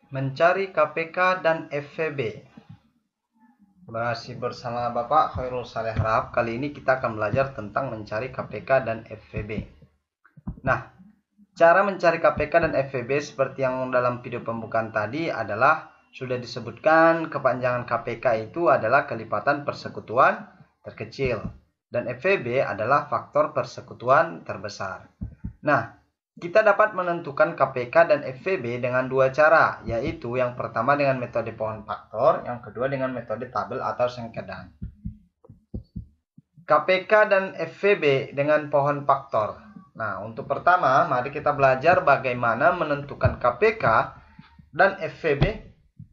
Mencari KPK dan FVB. Masih bersama Bapak Khairul Saleh Rahab. Kali ini kita akan belajar tentang mencari KPK dan FVB. Nah, cara mencari KPK dan FVB seperti yang dalam video pembukaan tadi adalah sudah disebutkan kepanjangan KPK itu adalah kelipatan persekutuan terkecil dan FVB adalah faktor persekutuan terbesar. Nah, kita dapat menentukan KPK dan FVB dengan dua cara, yaitu yang pertama dengan metode pohon faktor, yang kedua dengan metode tabel atau sengkedan. KPK dan FVB dengan pohon faktor. Nah, untuk pertama, mari kita belajar bagaimana menentukan KPK dan FVB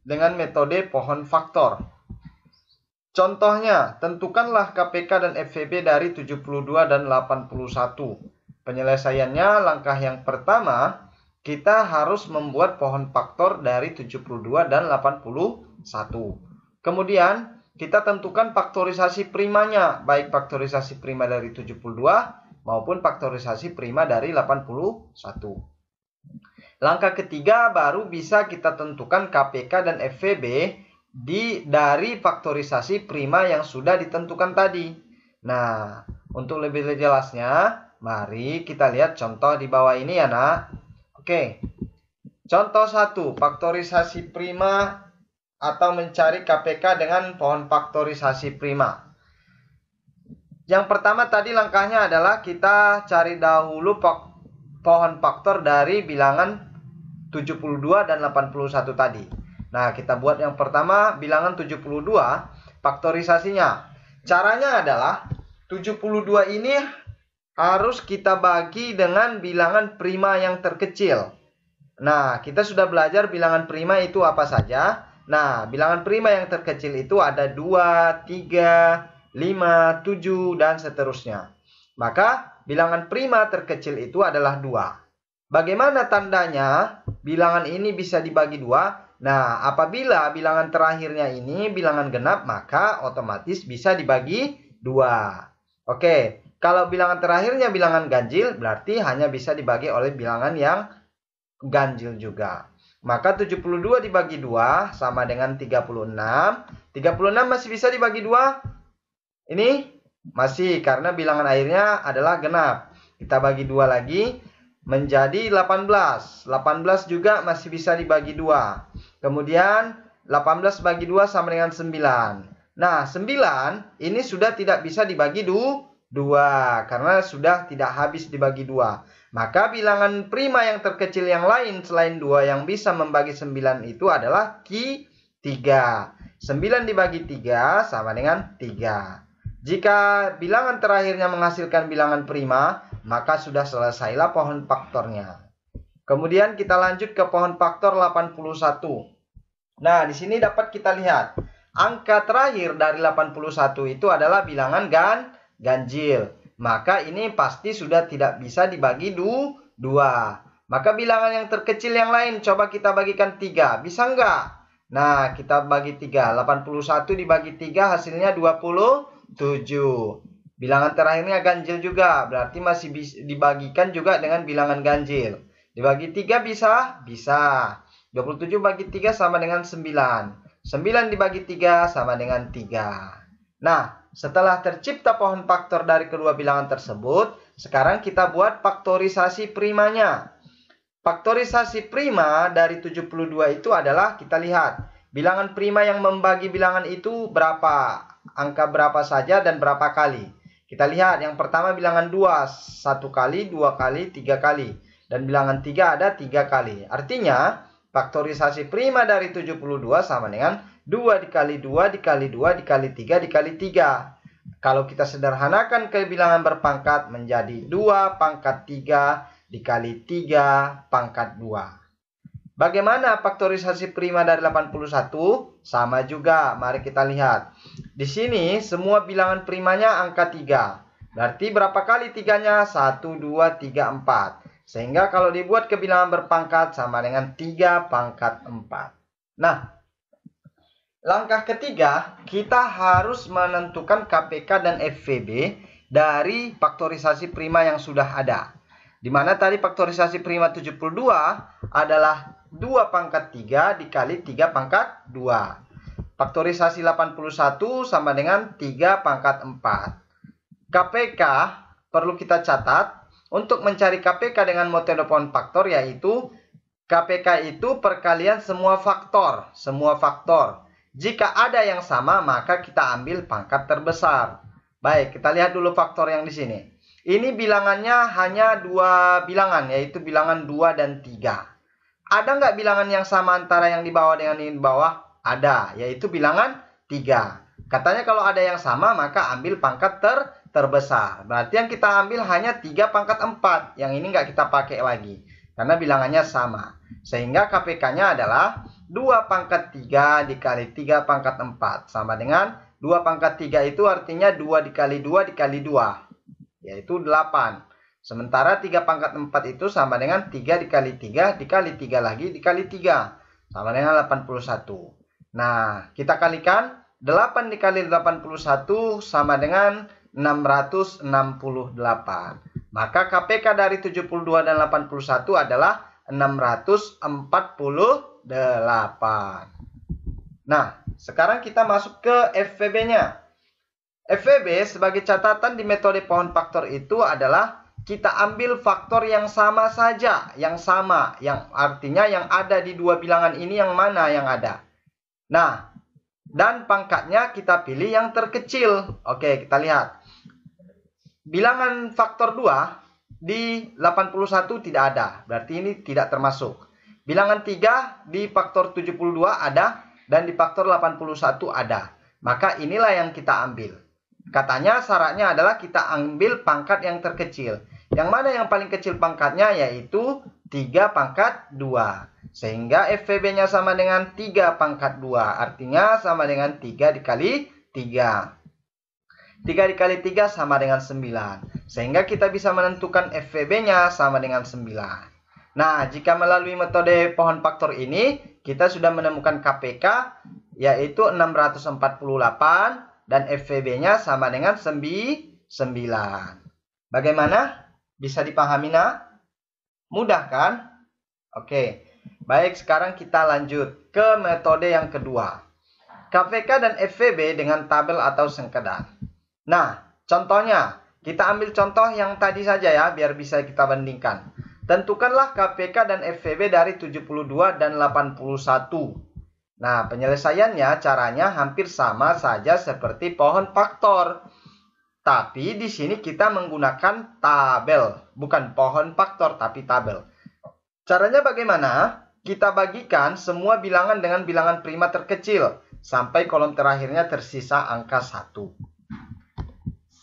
dengan metode pohon faktor. Contohnya, tentukanlah KPK dan FVB dari 72 dan 81. Penyelesaiannya, langkah yang pertama, kita harus membuat pohon faktor dari 72 dan 81. Kemudian, kita tentukan faktorisasi primanya, baik faktorisasi prima dari 72 maupun faktorisasi prima dari 81. Langkah ketiga, baru bisa kita tentukan KPK dan FVB dari faktorisasi prima yang sudah ditentukan tadi. Nah, untuk lebih jelasnya, mari kita lihat contoh di bawah ini ya nak. Oke. Contoh 1, faktorisasi prima atau mencari KPK dengan pohon faktorisasi prima. Yang pertama tadi langkahnya adalah kita cari dahulu pohon faktor dari bilangan 72 dan 81 tadi. Nah, kita buat yang pertama bilangan 72 faktorisasinya. Caranya adalah 72 ini harus kita bagi dengan bilangan prima yang terkecil. Nah, kita sudah belajar bilangan prima itu apa saja. Nah, bilangan prima yang terkecil itu ada 2, 3, 5, 7, dan seterusnya. Maka, bilangan prima terkecil itu adalah 2. Bagaimana tandanya bilangan ini bisa dibagi 2? Nah, apabila bilangan terakhirnya ini bilangan genap, maka otomatis bisa dibagi 2. Oke. Kalau bilangan terakhirnya bilangan ganjil, berarti hanya bisa dibagi oleh bilangan yang ganjil juga. Maka 72 dibagi 2 sama dengan 36. 36 masih bisa dibagi 2? Ini masih, karena bilangan akhirnya adalah genap. Kita bagi 2 lagi, menjadi 18. 18 juga masih bisa dibagi 2. Kemudian 18 bagi 2 sama dengan 9. Nah, 9 ini sudah tidak bisa dibagi 2 karena sudah tidak habis dibagi 2. Maka bilangan prima yang terkecil yang lain selain 2 yang bisa membagi 9 itu adalah 3. 9 dibagi 3 sama dengan 3. Jika bilangan terakhirnya menghasilkan bilangan prima, maka sudah selesailah pohon faktornya. Kemudian kita lanjut ke pohon faktor 81. Nah, di sini dapat kita lihat angka terakhir dari 81 itu adalah bilangan ganjil. Maka ini pasti sudah tidak bisa dibagi 2. Maka bilangan yang terkecil yang lain coba kita bagikan 3. Bisa enggak? Nah, kita bagi 3. 81 dibagi 3 hasilnya 27. Bilangan terakhirnya ganjil juga. Berarti masih dibagikan juga dengan bilangan ganjil. Dibagi 3 bisa? Bisa. 27 bagi 3 sama dengan 9. 9 dibagi 3 sama dengan 3. Nah, setelah tercipta pohon faktor dari kedua bilangan tersebut, sekarang kita buat faktorisasi primanya. Faktorisasi prima dari 72 itu adalah, kita lihat, bilangan prima yang membagi bilangan itu berapa, angka berapa saja dan berapa kali. Kita lihat, yang pertama bilangan 2, 1 kali, 2 kali, 3 kali. Dan bilangan 3 ada 3 kali. Artinya, faktorisasi prima dari 72 sama dengan 2 dikali 2 dikali 2 dikali 3 dikali 3. Kalau kita sederhanakan ke bilangan berpangkat menjadi 2 pangkat 3 dikali 3 pangkat 2. Bagaimana faktorisasi prima dari 81? Sama juga, mari kita lihat. Di sini semua bilangan primanya angka 3. Berarti berapa kali 3-nya? 1, 2, 3, 4. Sehingga kalau dibuat ke bilangan berpangkat sama dengan 3 pangkat 4. Nah, langkah ketiga, kita harus menentukan KPK dan FVB dari faktorisasi prima yang sudah ada. Di mana tadi faktorisasi prima 72 adalah 2 pangkat 3 dikali 3 pangkat 2. Faktorisasi 81 sama dengan 3 pangkat 4. KPK perlu kita catat, untuk mencari KPK dengan metode pohon faktor yaitu KPK itu perkalian semua faktor. Jika ada yang sama, maka kita ambil pangkat terbesar. Baik, kita lihat dulu faktor yang di sini. Ini bilangannya hanya 2 bilangan, yaitu bilangan 2 dan 3. Ada nggak bilangan yang sama antara yang di bawah dengan yang di bawah? Ada, yaitu bilangan 3. Katanya kalau ada yang sama, maka ambil pangkat terbesar. Berarti yang kita ambil hanya 3 pangkat 4. Yang ini nggak kita pakai lagi, karena bilangannya sama. Sehingga KPK-nya adalah 2 pangkat 3 dikali 3 pangkat 4. Sama dengan 2 pangkat 3 itu artinya 2 dikali 2 dikali 2. Yaitu 8. Sementara 3 pangkat 4 itu sama dengan 3 dikali 3 dikali 3 lagi dikali 3. Sama dengan 81. Nah, kita kalikan. 8 dikali 81 sama dengan 668. Maka KPK dari 72 dan 81 adalah 648. Nah, sekarang kita masuk ke FVB-nya. FVB sebagai catatan di metode pohon faktor itu adalah kita ambil faktor yang sama saja, yang artinya yang ada di 2 bilangan ini yang mana yang ada. Nah, dan pangkatnya kita pilih yang terkecil. Oke, kita lihat. Bilangan faktor 2 di 81 tidak ada, berarti ini tidak termasuk. Bilangan 3 di faktor 72 ada, dan di faktor 81 ada. Maka inilah yang kita ambil. Katanya syaratnya adalah kita ambil pangkat yang terkecil. Yang mana yang paling kecil pangkatnya? Yaitu 3 pangkat 2. Sehingga FVB-nya sama dengan 3 pangkat 2. Artinya sama dengan 3 dikali 3. 3 dikali 3 sama dengan 9. Sehingga kita bisa menentukan FVB-nya sama dengan 9. Nah, jika melalui metode pohon faktor ini, kita sudah menemukan KPK, yaitu 648. Dan FVB-nya sama dengan 9. Bagaimana? Bisa dipahami, nak? Mudah kan? Oke. Baik, sekarang kita lanjut ke metode yang kedua. KPK dan FVB dengan tabel atau sengkedan. Nah, contohnya. Kita ambil contoh yang tadi saja ya, biar bisa kita bandingkan. Tentukanlah KPK dan FVB dari 72 dan 81. Nah, penyelesaiannya caranya hampir sama saja seperti pohon faktor. Tapi di sini kita menggunakan tabel, bukan pohon faktor tapi tabel. Caranya bagaimana? Kita bagikan semua bilangan dengan bilangan prima terkecil sampai kolom terakhirnya tersisa angka 1.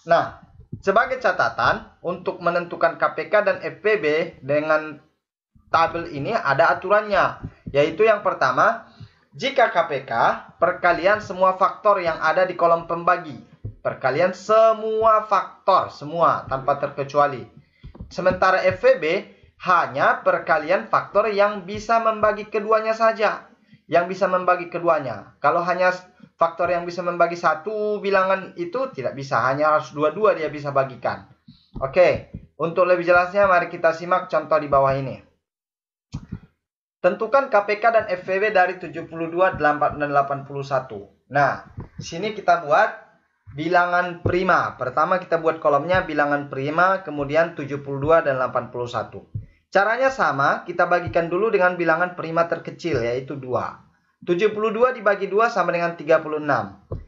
Nah, sebagai catatan untuk menentukan KPK dan FVB dengan tabel ini ada aturannya, yaitu yang pertama, jika KPK, perkalian semua faktor yang ada di kolom pembagi. Perkalian semua faktor, semua, tanpa terkecuali. Sementara FVB, hanya perkalian faktor yang bisa membagi keduanya saja. Yang bisa membagi keduanya. Kalau hanya faktor yang bisa membagi satu bilangan itu tidak bisa. Hanya harus dua-dua dia bisa bagikan. Oke, untuk lebih jelasnya mari kita simak contoh di bawah ini. Tentukan KPK dan FVB dari 72, 8, dan 81. Nah, di sini kita buat bilangan prima. Pertama kita buat kolomnya bilangan prima, kemudian 72 dan 81. Caranya sama, kita bagikan dulu dengan bilangan prima terkecil, yaitu 2. 72 dibagi 2 sama dengan 36.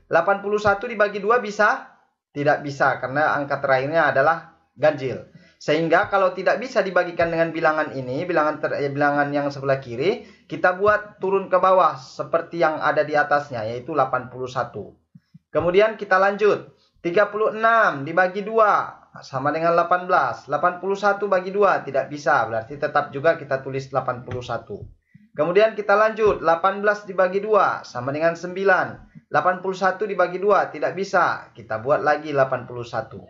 81 dibagi 2 bisa? Tidak bisa, karena angka terakhirnya adalah ganjil. Sehingga kalau tidak bisa dibagikan dengan bilangan ini, bilangan yang sebelah kiri, kita buat turun ke bawah seperti yang ada di atasnya, yaitu 81. Kemudian kita lanjut. 36 dibagi 2 sama dengan 18. 81 bagi 2 tidak bisa, berarti tetap juga kita tulis 81. Kemudian kita lanjut. 18 dibagi 2 sama dengan 9. 81 dibagi 2 tidak bisa, kita buat lagi 81.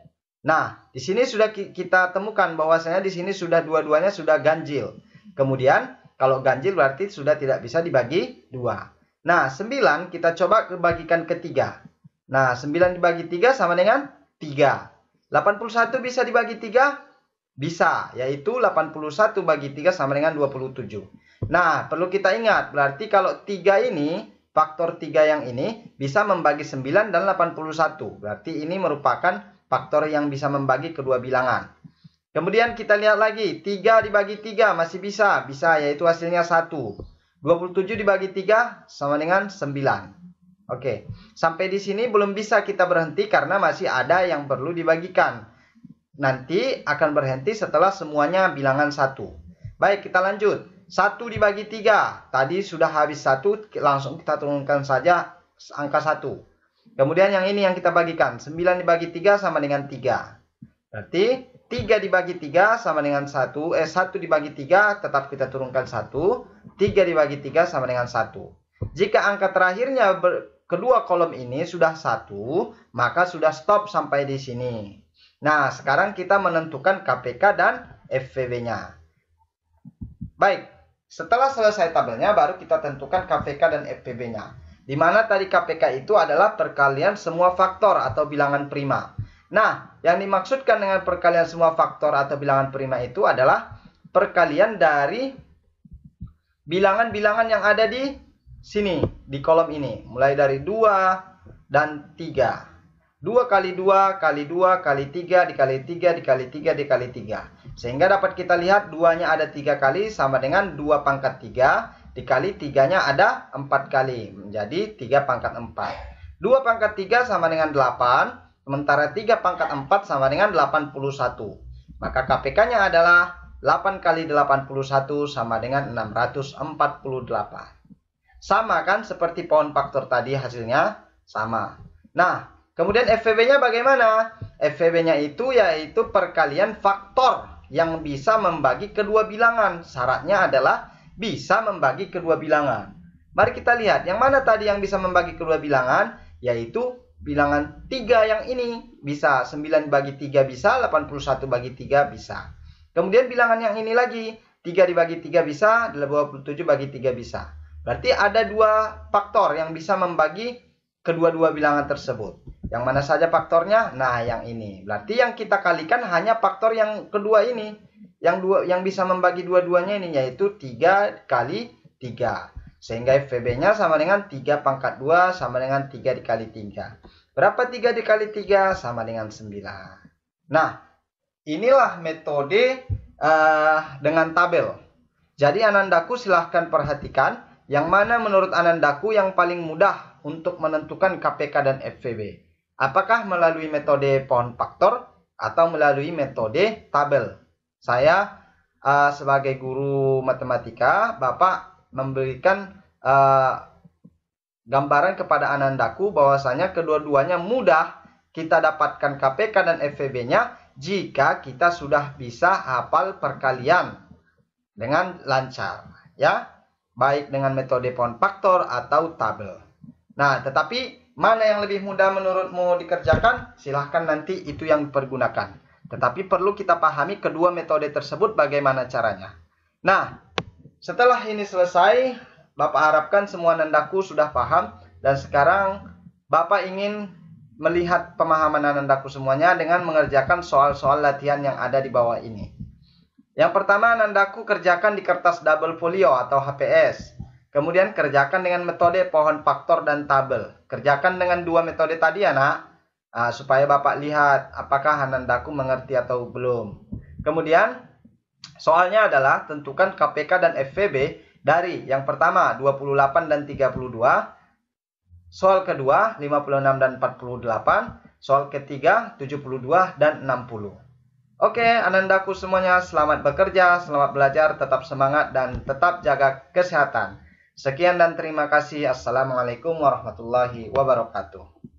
Nah, di sini sudah kita temukan bahwasanya di sini sudah dua-duanya sudah ganjil. Kemudian kalau ganjil berarti sudah tidak bisa dibagi 2. Nah, 9 kita coba bagikan ke 3. Nah, 9 dibagi 3 sama dengan 3. 81 bisa dibagi 3? Bisa, yaitu 81 bagi 3 sama dengan 27. Nah, perlu kita ingat, berarti kalau 3 ini, faktor 3 yang ini bisa membagi 9 dan 81. Berarti ini merupakan faktor yang bisa membagi kedua bilangan. Kemudian kita lihat lagi, 3 dibagi 3 masih bisa, yaitu hasilnya 1. 27 dibagi 3 sama dengan 9. Oke, sampai di sini belum bisa kita berhenti karena masih ada yang perlu dibagikan. Nanti akan berhenti setelah semuanya bilangan 1. Baik, kita lanjut. 1 dibagi 3, tadi sudah habis 1, langsung kita turunkan saja angka 1. Kemudian yang ini yang kita bagikan, 9 dibagi 3 sama dengan 3. Berarti 3 dibagi 3 sama dengan 1 dibagi 3 tetap kita turunkan 1. 3 dibagi 3 sama dengan 1. Jika angka terakhirnya kedua kolom ini sudah 1, maka sudah stop sampai di sini. Nah, sekarang kita menentukan KPK dan FVB-nya. Baik, setelah selesai tabelnya baru kita tentukan KPK dan FVB-nya. Di mana tadi KPK itu adalah perkalian semua faktor atau bilangan prima. Nah, yang dimaksudkan dengan perkalian semua faktor atau bilangan prima itu adalah perkalian dari bilangan-bilangan yang ada di sini, di kolom ini. Mulai dari 2 dan 3. 2 kali 2 kali 2 kali 3 dikali 3 dikali 3 dikali 3. Sehingga dapat kita lihat 2-nya ada 3 kali sama dengan 2 pangkat 3 dikali 3-nya ada 4 kali. Menjadi 3 pangkat 4. 2 pangkat 3 sama dengan 8. Sementara 3 pangkat 4 sama dengan 81. Maka KPK-nya adalah 8 kali 81 sama dengan 648. Sama kan seperti pohon faktor tadi hasilnya? Sama. Nah, kemudian FVB-nya bagaimana? FVB-nya itu yaitu perkalian faktor yang bisa membagi kedua bilangan. Syaratnya adalah bisa membagi kedua bilangan. Mari kita lihat, yang mana tadi yang bisa membagi kedua bilangan? Yaitu bilangan 3 yang ini. Bisa 9 bagi 3 bisa, 81 bagi 3 bisa. Kemudian bilangan yang ini lagi, 3 dibagi 3 bisa, 27 bagi 3 bisa. Berarti ada 2 faktor yang bisa membagi kedua-dua bilangan tersebut. Yang mana saja faktornya? Nah, yang ini. Berarti yang kita kalikan hanya faktor yang kedua ini. Yang bisa membagi dua-duanya ini yaitu 3 kali 3. Sehingga FVB-nya sama dengan 3 pangkat 2 sama dengan 3 dikali 3. Berapa 3 dikali 3? Sama dengan 9. Nah, inilah metode dengan tabel. Jadi Anandaku silahkan perhatikan yang mana menurut Anandaku yang paling mudah untuk menentukan KPK dan FVB. Apakah melalui metode pohon faktor atau melalui metode tabel? Saya sebagai guru matematika, Bapak memberikan gambaran kepada Anandaku bahwasanya kedua-duanya mudah kita dapatkan KPK dan FVB-nya jika kita sudah bisa hafal perkalian dengan lancar, ya, baik dengan metode pohon faktor atau tabel. Nah, tetapi mana yang lebih mudah menurutmu dikerjakan? Silahkan nanti itu yang dipergunakan. Tetapi perlu kita pahami kedua metode tersebut bagaimana caranya. Nah, setelah ini selesai, Bapak harapkan semua Anandaku sudah paham. Dan sekarang Bapak ingin melihat pemahaman Anandaku semuanya dengan mengerjakan soal-soal latihan yang ada di bawah ini. Yang pertama, Anandaku kerjakan di kertas double folio atau HPS. Kemudian kerjakan dengan metode pohon faktor dan tabel. Kerjakan dengan dua metode tadi ya nak. Supaya Bapak lihat apakah Anandaku mengerti atau belum. Kemudian Soalnya adalah tentukan KPK dan FVB dari yang pertama 28 dan 32, soal kedua 56 dan 48, soal ketiga 72 dan 60. Oke, anandaku semuanya, selamat bekerja, selamat belajar, tetap semangat dan tetap jaga kesehatan. Sekian dan terima kasih. Assalamualaikum warahmatullahi wabarakatuh.